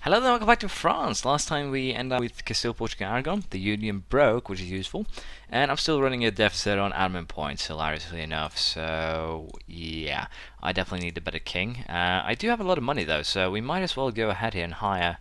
Hello there, welcome back to France. Last time we ended up with Castile, Portugal, Aragon. The Union broke, which is useful. And I'm still running a deficit on admin points, hilariously enough. So, yeah, I definitely need a better king. I do have a lot of money though, so we might as well go ahead here and hire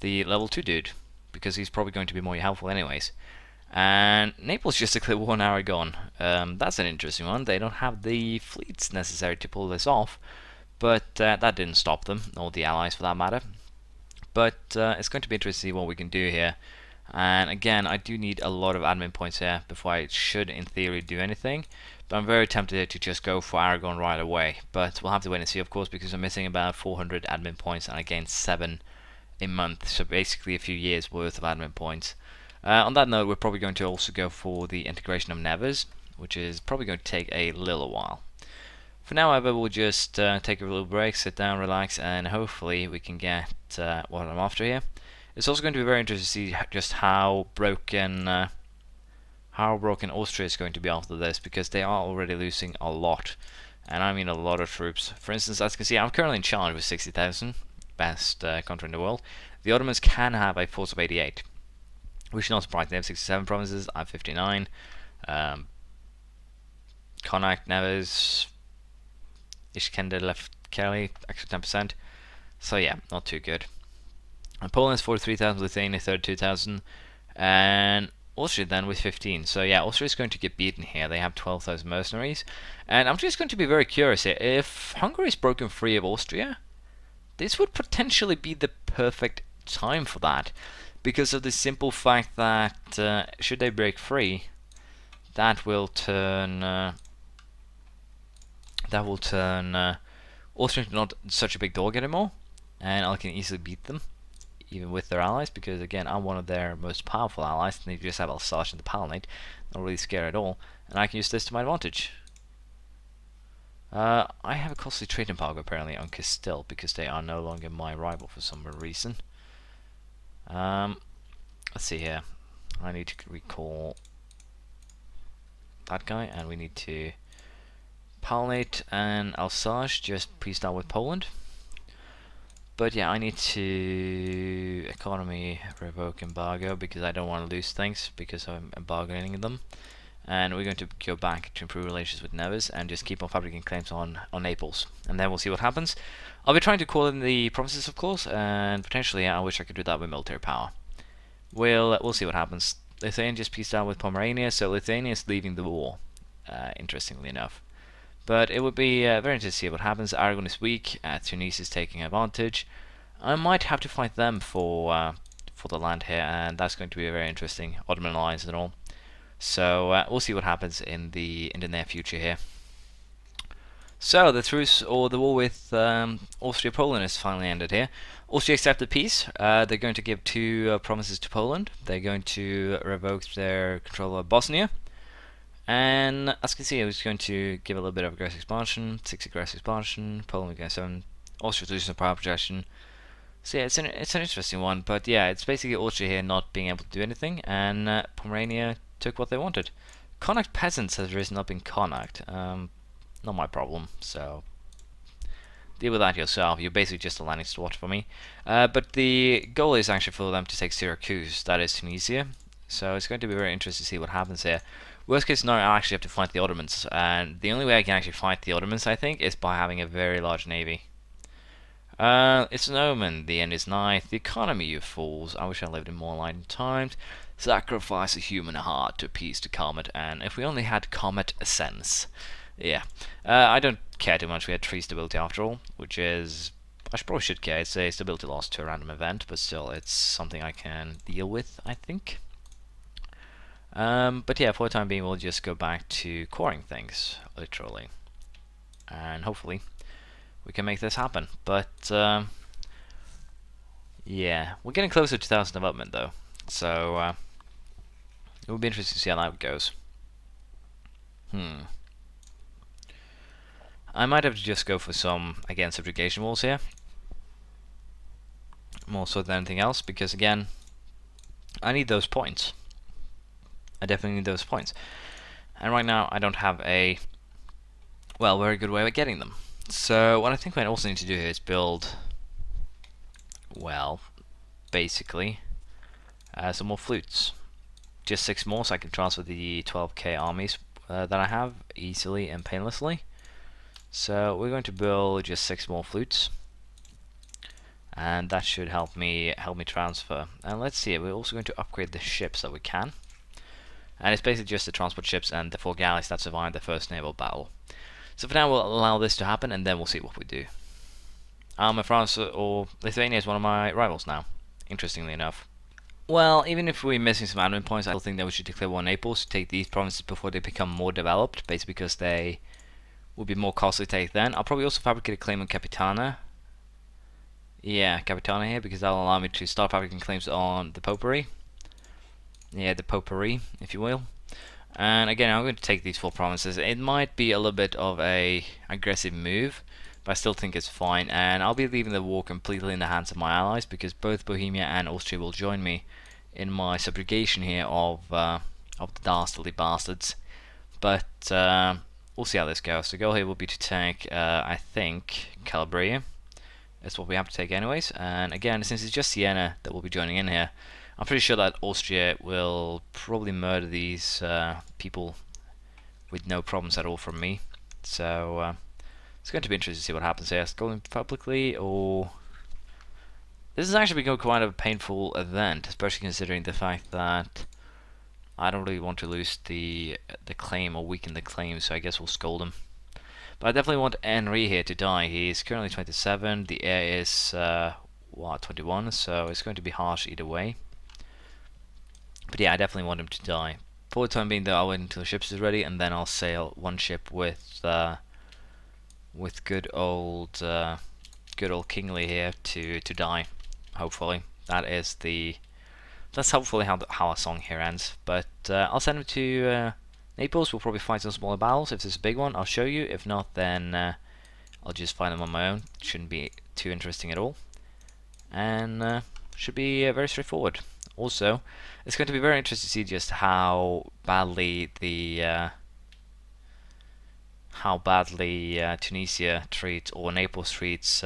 the level 2 dude. Because he's probably going to be more helpful anyways. And Naples just declared war on Aragon. That's an interesting one. They don't have the fleets necessary to pull this off. But that didn't stop them, or the allies for that matter. But it's going to be interesting to see what we can do here. And again, I do need a lot of admin points here before I should, in theory, do anything. But I'm very tempted to just go for Aragon right away. But we'll have to wait and see, of course, because I'm missing about 400 admin points and I gain 7 a month. So basically a few years worth of admin points. On that note, we're probably going to also go for the integration of Nevers, which is probably going to take a little while. For now, however, we'll just take a little break, sit down, relax, and hopefully we can get what I'm after here. It's also going to be very interesting to see just how broken Austria is going to be after this, because they are already losing a lot, and I mean a lot of troops. For instance, as you can see, I'm currently in charge with 60,000, best country in the world. The Ottomans can have a force of 88, which is not surprising. They have 67 provinces, I have 59. Connacht, Nevers, Iskender left Kelly, extra 10%. So yeah, not too good. And Poland is 43,000, Lithuania 32,000, and Austria then with 15. So yeah, Austria is going to get beaten here. They have 12,000 mercenaries. And I'm just going to be very curious here. If Hungary is broken free of Austria, this would potentially be the perfect time for that. Because of the simple fact that should they break free, that will turn Austria into not such a big dog anymore, and I can easily beat them, even with their allies, because again, I'm one of their most powerful allies, and they just have Alsace and the Palatinate, not really scared at all, and I can use this to my advantage. I have a costly trade embargo apparently on Castile, because they are no longer my rival for some reason. Let's see here. I need to recall that guy, and we need to Palatinate and Alsace just peaced out with Poland. But yeah, I need to economy revoke embargo because I don't want to lose things because I'm embargoing them. And we're going to go back to improve relations with Nevers and just keep on fabricating claims on Naples. And then we'll see what happens. I'll be trying to call in the provinces, of course, and potentially I wish I could do that with military power. We'll see what happens. Lithuania just peaced out with Pomerania, so Lithuania is leaving the war, interestingly enough. But it would be very interesting to see what happens. Aragon is weak, Tunis is taking advantage. I might have to fight them for the land here, and that's going to be a very interesting Ottoman alliance and all. So we'll see what happens in the near future here. So the truce or the war with Austria-Poland is finally ended here. Austria accepted peace. They're going to give 2 provinces to Poland. They're going to revoke their control of Bosnia. And as you can see, I was going to give a little bit of aggressive expansion, 6 aggressive expansion, Poland against 7, Austria losing some power projection. So yeah, it's an interesting one, but yeah, it's basically Austria here not being able to do anything, and Pomerania took what they wanted. Connacht peasants has risen up in Connacht, not my problem, so deal with that yourself. You're basically just a landing spot for me. But the goal is actually for them to take Syracuse, that is Tunisia. So it's going to be very interesting to see what happens here. Worst case scenario, I'll actually have to fight the Ottomans, and the only way I can actually fight the Ottomans, I think, is by having a very large navy. It's an omen, the end is nigh, the economy, you fools, I wish I lived in more enlightened times. Sacrifice a human heart to appease the comet, and if we only had comet sense. Yeah, I don't care too much, we had tree stability after all, which is, I probably should care, it's a stability loss to a random event, but still, it's something I can deal with, I think. But yeah, for the time being, we'll just go back to coring things, literally. And hopefully, we can make this happen. But, yeah, we're getting closer to 1,000 development, though. So, it will be interesting to see how that goes. I might have to just go for some, again, subjugation walls here. More so than anything else, because, again, I need those points. I definitely need those points. And right now, I don't have a, well, very good way of getting them. So what I think I also need to do here is build, well, basically some more flutes. Just 6 more, so I can transfer the 12k armies that I have easily and painlessly. So we're going to build just 6 more flutes, and that should help me transfer. And let's see, we're also going to upgrade the ships that we can. And it's basically just the transport ships and the 4 galleys that survived the first naval battle. So for now we'll allow this to happen, and then we'll see what we do. France or Lithuania is one of my rivals now, interestingly enough. Well, even if we're missing some admin points, I still think that we should declare war on Naples to take these provinces before they become more developed, basically because they will be more costly to take then. I'll probably also fabricate a claim on Capitana. Yeah, Capitana here, because that'll allow me to start fabricating claims on the Popery. Yeah, the Popery, if you will. And again, I'm going to take these 4 provinces. It might be a little bit of a aggressive move, but I still think it's fine. And I'll be leaving the war completely in the hands of my allies, because both Bohemia and Austria will join me in my subjugation here of the dastardly bastards. But we'll see how this goes. The goal here will be to take, I think, Calabria. That's what we have to take anyways. And again, since it's just Siena that will be joining in here, I'm pretty sure that Austria will probably murder these people with no problems at all from me. So it's going to be interesting to see what happens here. Going publicly, or this is actually become quite a painful event, especially considering the fact that I don't really want to lose the claim or weaken the claim. So I guess we'll scold him. But I definitely want Henry here to die. He's currently 27. The heir is 21. So it's going to be harsh either way. But yeah, I definitely want him to die. For the time being, though, I'll wait until the ships is ready, and then I'll sail one ship with good old Kingly here to die. Hopefully, that's hopefully how our song here ends. But I'll send him to Naples. We'll probably fight some smaller battles. If there's a big one, I'll show you. If not, then I'll just find them on my own. Shouldn't be too interesting at all, and should be very straightforward. Also, it's going to be very interesting to see just how badly Tunisia treats, or Naples treats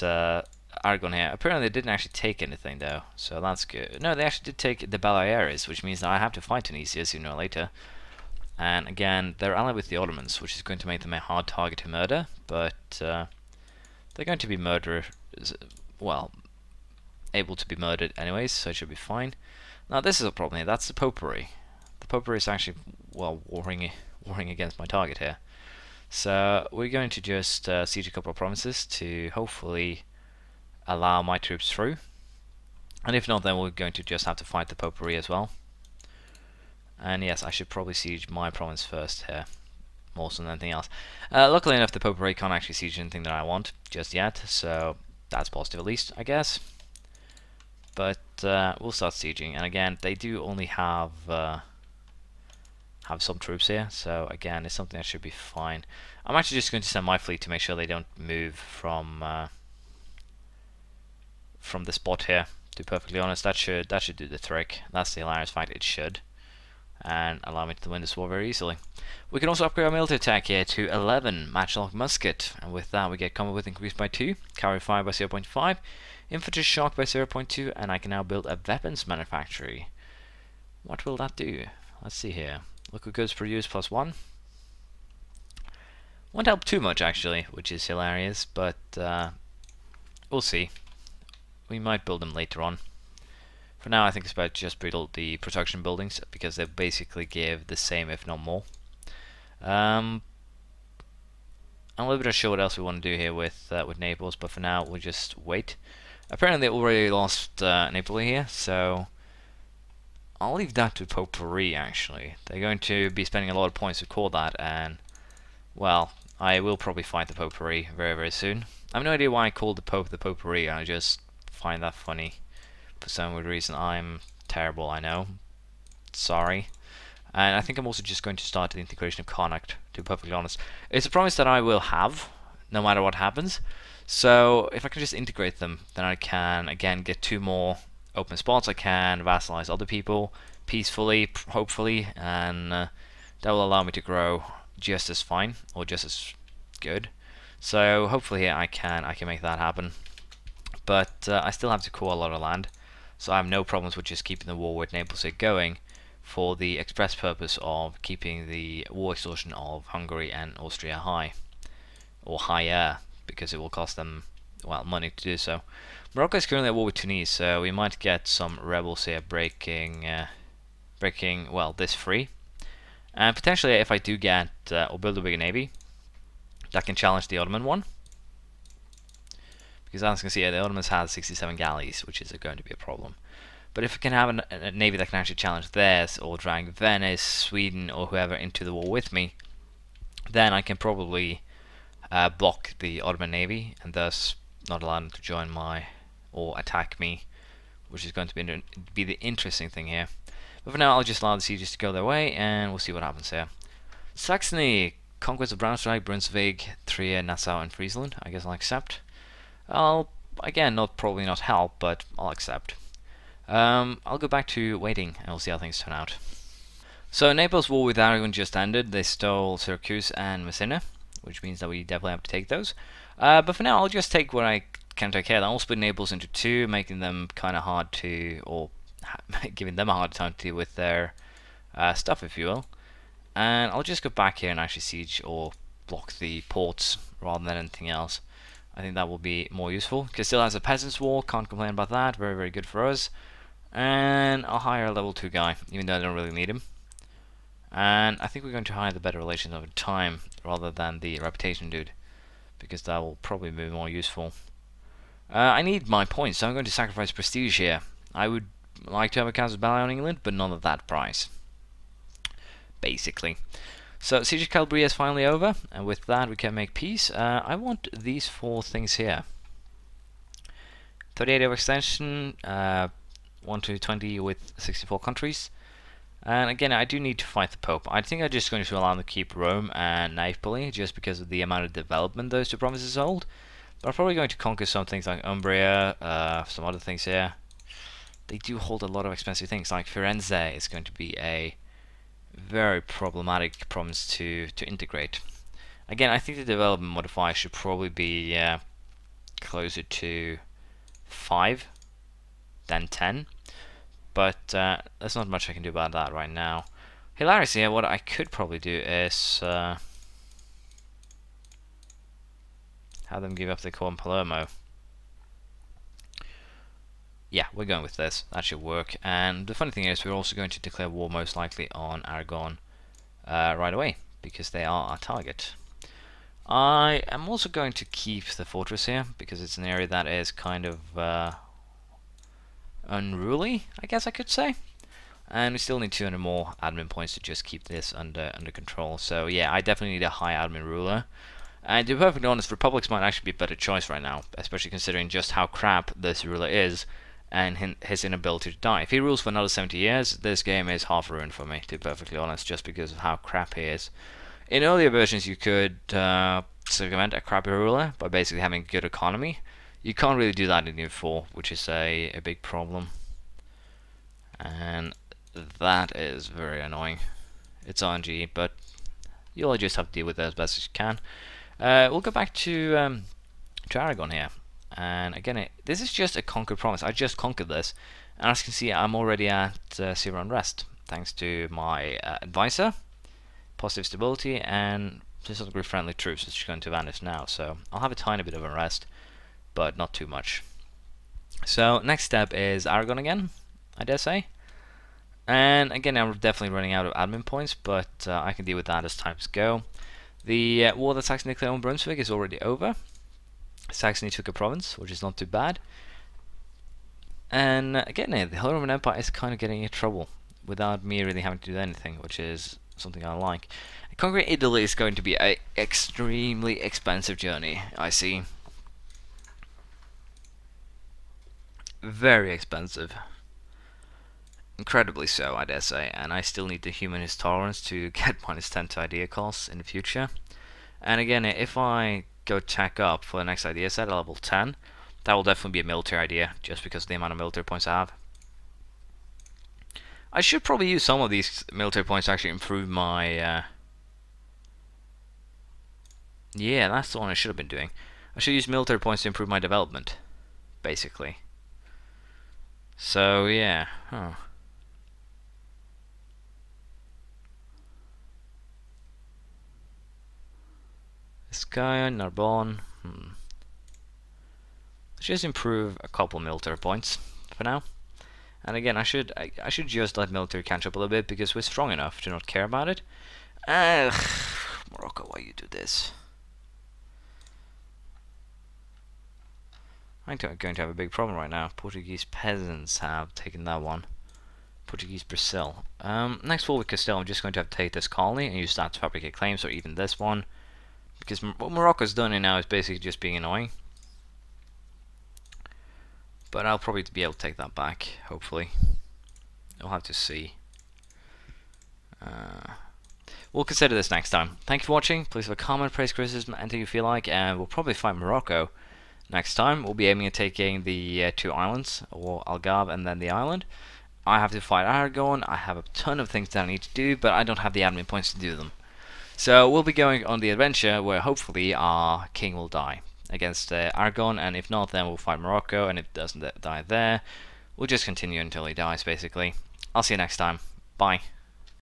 Aragon here. Apparently they didn't actually take anything though, so that's good. No, they actually did take the Baleares, which means that I have to fight Tunisia sooner or later. And again, they're allied with the Ottomans, which is going to make them a hard target to murder, but they're going to be murderers, well, able to be murdered anyways, so it should be fine. Now this is a problem here, that's the Popery. The Popery is actually, well, warring against my target here. So we're going to just siege a couple of provinces to hopefully allow my troops through. And if not, then we're going to just have to fight the Popery as well. And yes, I should probably siege my province first here, more so than anything else. Luckily enough, the Popery can't actually siege anything that I want just yet, so that's positive at least, I guess. But we'll start sieging, and again, they do only have some troops here, so again, it's something that should be fine. I'm actually just going to send my fleet to make sure they don't move from the spot here. To be perfectly honest, that should do the trick. That's the hilarious fact, it should, and allow me to win this war very easily. We can also upgrade our military attack here to 11 matchlock musket, and with that we get combat width increased by 2, cavalry fire by 0.5, infantry shock by 0.2, and I can now build a weapons manufactory. What will that do? Let's see here. Local goods produced plus 1. Won't help too much actually, which is hilarious, but we'll see. We might build them later on. For now, I think it's about just build the production buildings, because they basically give the same, if not more. I'm a little bit unsure what else we want to do here with Naples, but for now we'll just wait. Apparently they already lost Naples here, so I'll leave that to Popery actually. They're going to be spending a lot of points to call that, and well, I will probably fight the Popery very, very soon. I have no idea why I called the Pope the Popery, I just find that funny. For some weird reason. I'm terrible, I know. Sorry. And I think I'm also just going to start the integration of Connacht, to be perfectly honest. It's a promise that I will have, no matter what happens. So, if I can just integrate them, then I can, again, get 2 more open spots. I can vassalize other people peacefully, hopefully, and that will allow me to grow just as fine, or just as good. So, hopefully I can make that happen. but I still have to core a lot of land, so I have no problems with just keeping the war with Naples going for the express purpose of keeping the war exhaustion of Hungary and Austria high, or higher, because it will cost them, well, money to do so. Morocco is currently at war with Tunis, so we might get some rebels here breaking, well, this free. And potentially, if I do get, or build a bigger navy, that can challenge the Ottoman one. Because as you can see, the Ottomans have 67 galleys, which is going to be a problem. But if I can have a navy that can actually challenge theirs, or drag Venice, Sweden, or whoever into the war with me, then I can probably block the Ottoman navy, and thus not allow them to join my, or attack me, which is going to be the interesting thing here. But for now, I'll just allow the sieges to go their way, and we'll see what happens here. Saxony, conquest of Braunschweig, Brunswick, Trier, Nassau, and Friesland. I guess I'll accept. I'll, again, probably not help, but I'll accept. I'll go back to waiting, and we'll see how things turn out. So Naples' war with Aragon just ended. They stole Syracuse and Messina, which means that we definitely have to take those. But for now, I'll just take what I can take care of. I'll split Naples into two, making them kind of hard to, or giving them a hard time to deal with their stuff, if you will. And I'll just go back here and actually siege or block the ports rather than anything else. I think that will be more useful. Castile has a peasants' war, can't complain about that. Very, very good for us. And I'll hire a level 2 guy, even though I don't really need him. And I think we're going to hire the better relations over time rather than the reputation dude, because that will probably be more useful. I need my points, so I'm going to sacrifice prestige here. I would like to have a casus belli on England, but not at that price, basically. So Siege of Calabria is finally over, and with that we can make peace. I want these 4 things here. 38 overextension, 1 to 20 with 64 countries. And again, I do need to fight the Pope. I think I'm just going to allow them to keep Rome and Naples, just because of the amount of development those 2 provinces hold. But I'm probably going to conquer some things like Umbria, some other things here. They do hold a lot of expensive things, like Firenze is going to be a very problematic province to integrate. Again, I think the development modifier should probably be closer to 5 than 10. But there's not much I can do about that right now. Hilariously, what I could probably do is have them give up the core in Palermo. Yeah, we're going with this. That should work. And the funny thing is, we're also going to declare war most likely on Aragon right away, because they are our target. I am also going to keep the fortress here, because it's an area that is kind of unruly, I guess I could say. And we still need 200 more admin points to just keep this under control. So yeah, I definitely need a high admin ruler. And to be perfectly honest, Republics might actually be a better choice right now, especially considering just how crap this ruler is and his inability to die. If he rules for another 70 years, this game is half ruined for me, to be perfectly honest, just because of how crap he is. In earlier versions, you could circumvent a crappy ruler by basically having good economy. You can't really do that in New 4, which is a big problem. And that is very annoying. It's RNG, but you'll just have to deal with it as best as you can. We'll go back to Aragon here. And again, this is just a conquered province. I just conquered this. And as you can see, I'm already at 0 unrest, thanks to my advisor, positive stability, and to some degree friendly troops, which is going to vanish now. So I'll have a tiny bit of unrest, but not too much. So next step is Aragon again, I dare say. And again, I'm definitely running out of admin points, but I can deal with that as times go. The war that Saxony declared on Brunswick is already over. Saxony took a province, which is not too bad. And again, the Holy Roman Empire is kind of getting in trouble without me really having to do anything, which is something I like. Conquering Italy is going to be an extremely expensive journey, I see. Very expensive. Incredibly so, I dare say, and I still need the humanist tolerance to get -10 to idea costs in the future. And again, if I go tech up for the next idea set at level 10, that will definitely be a military idea, just because of the amount of military points I have. I should probably use some of these military points to actually improve my... Yeah, that's the one I should have been doing. I should use military points to improve my development. basically. So yeah, This guy, Narbonne. Let's just improve a couple military points for now. And again, I should just let military catch up a little bit because we're strong enough to not care about it. Ugh, Morocco, why you do this? I'm going to have a big problem right now. Portuguese peasants have taken that one. Portuguese Brazil. Next war with Castile, I'm just going to have to take this colony and use that to fabricate claims, or even this one. Because what Morocco's done now is basically just being annoying. But I'll probably be able to take that back, hopefully. I'll have to see. We'll consider this next time. Thank you for watching. Please leave a comment, praise, criticism, anything you feel like, and we'll probably fight Morocco next time. We'll be aiming at taking the 2 islands, or Algarve and then the island. I have to fight Aragon. I have a ton of things that I need to do, but I don't have the admin points to do them. So we'll be going on the adventure where hopefully our king will die against Aragon, and if not, then we'll fight Morocco, and if it doesn't die there, we'll just continue until he dies, basically. I'll see you next time. Bye.